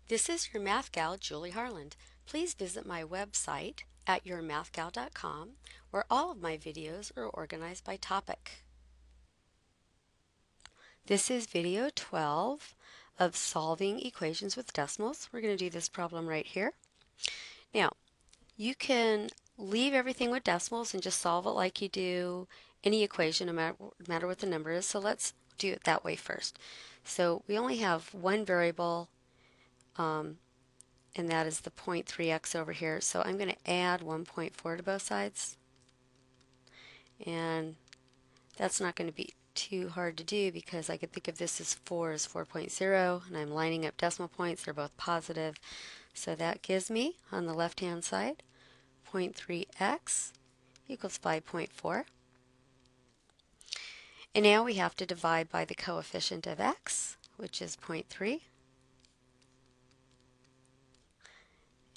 This is your math gal, Julie Harland. Please visit my website at yourmathgal.com, where all of my videos are organized by topic. This is video 12 of solving equations with decimals. We're going to do this problem right here. Now, you can leave everything with decimals and just solve it like you do any equation, no matter what the number is. So let's do it that way first. So we only have one variable, and that is the 0.3x over here. So I'm going to add 1.4 to both sides. And that's not going to be too hard to do because I could think of this as 4 as 4.0, and I'm lining up decimal points. They're both positive. So that gives me, on the left-hand side, 0.3x equals 5.4. And now we have to divide by the coefficient of x, which is 0.3.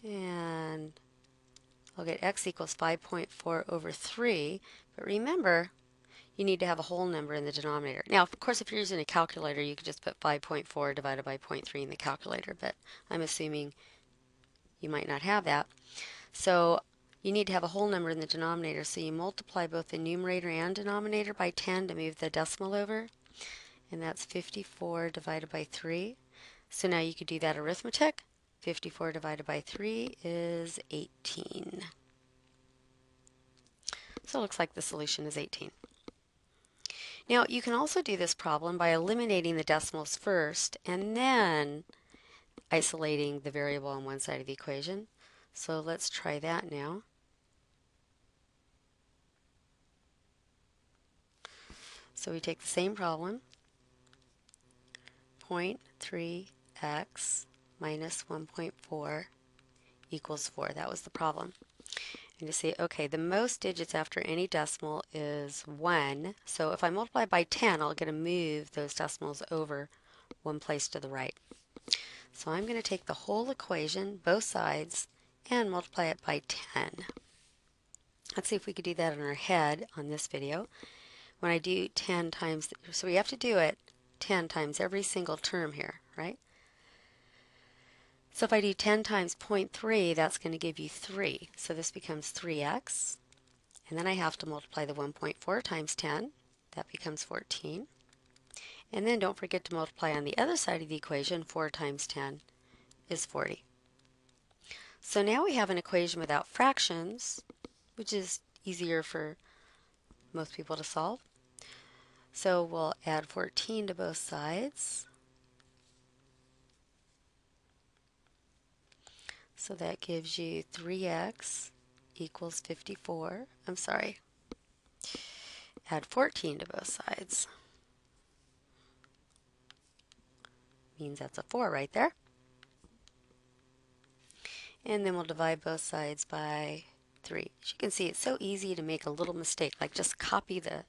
And I'll get x equals 5.4 over 3. But remember, you need to have a whole number in the denominator. Now, of course, if you're using a calculator, you could just put 5.4 divided by 0.3 in the calculator, but I'm assuming you might not have that. So you need to have a whole number in the denominator, so you multiply both the numerator and denominator by 10 to move the decimal over, and that's 54 divided by 3. So now you could do that arithmetic. 54 divided by 3 is 18. So it looks like the solution is 18. Now you can also do this problem by eliminating the decimals first and then isolating the variable on one side of the equation. So let's try that now. So we take the same problem, 0.3x minus 1.4 equals 4. That was the problem. And you see, okay, the most digits after any decimal is 1. So if I multiply by 10, I'll get to move those decimals over one place to the right. So I'm going to take the whole equation, both sides, and multiply it by 10. Let's see if we could do that in our head on this video. When I do 10 times, so we have to do it 10 times every single term here, right? So if I do 10 times 0.3, that's going to give you 3. So this becomes 3x. And then I have to multiply the 1.4 times 10. That becomes 14. And then don't forget to multiply on the other side of the equation. 4 times 10 is 40. So now we have an equation without fractions, which is easier for most people to solve. So we'll add 14 to both sides. So that gives you 3x equals 54. I'm sorry. Add 14 to both sides. Means that's a 4 right there. And then we'll divide both sides by 3. As you can see, it's so easy to make a little mistake, like just copy the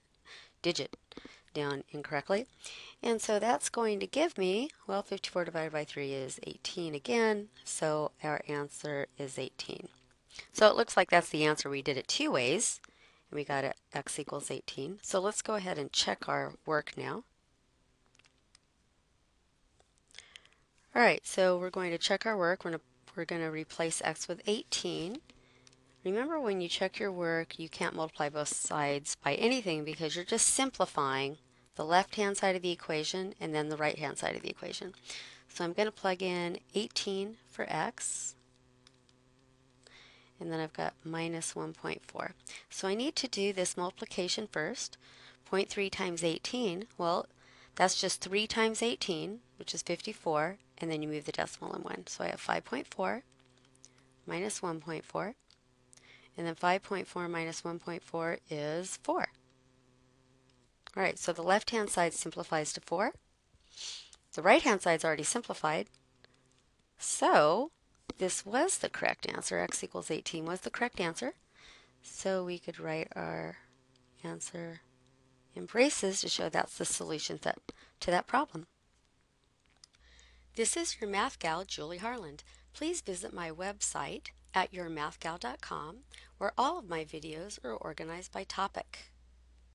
digit down incorrectly. And so that's going to give me, well, 54 divided by 3 is 18 again, so our answer is 18. So it looks like that's the answer. We did it two ways, and we got x equals 18. So let's go ahead and check our work now. All right, so we're going to check our work. We're going to replace x with 18. Remember, when you check your work, you can't multiply both sides by anything because you're just simplifying the left-hand side of the equation and then the right-hand side of the equation. So I'm going to plug in 18 for x, and then I've got minus 1.4. So I need to do this multiplication first. 0.3 times 18, well, that's just 3 times 18, which is 54, and then you move the decimal in 1. So I have 5.4 minus 1.4. And then 5.4 minus 1.4 is 4. All right, so the left-hand side simplifies to 4. The right-hand side's already simplified. So this was the correct answer. X equals 18 was the correct answer. So we could write our answer in braces to show that's the solution to that problem. This is your math gal, Julie Harland. Please visit my website at yourmathgal.com, where all of my videos are organized by topic.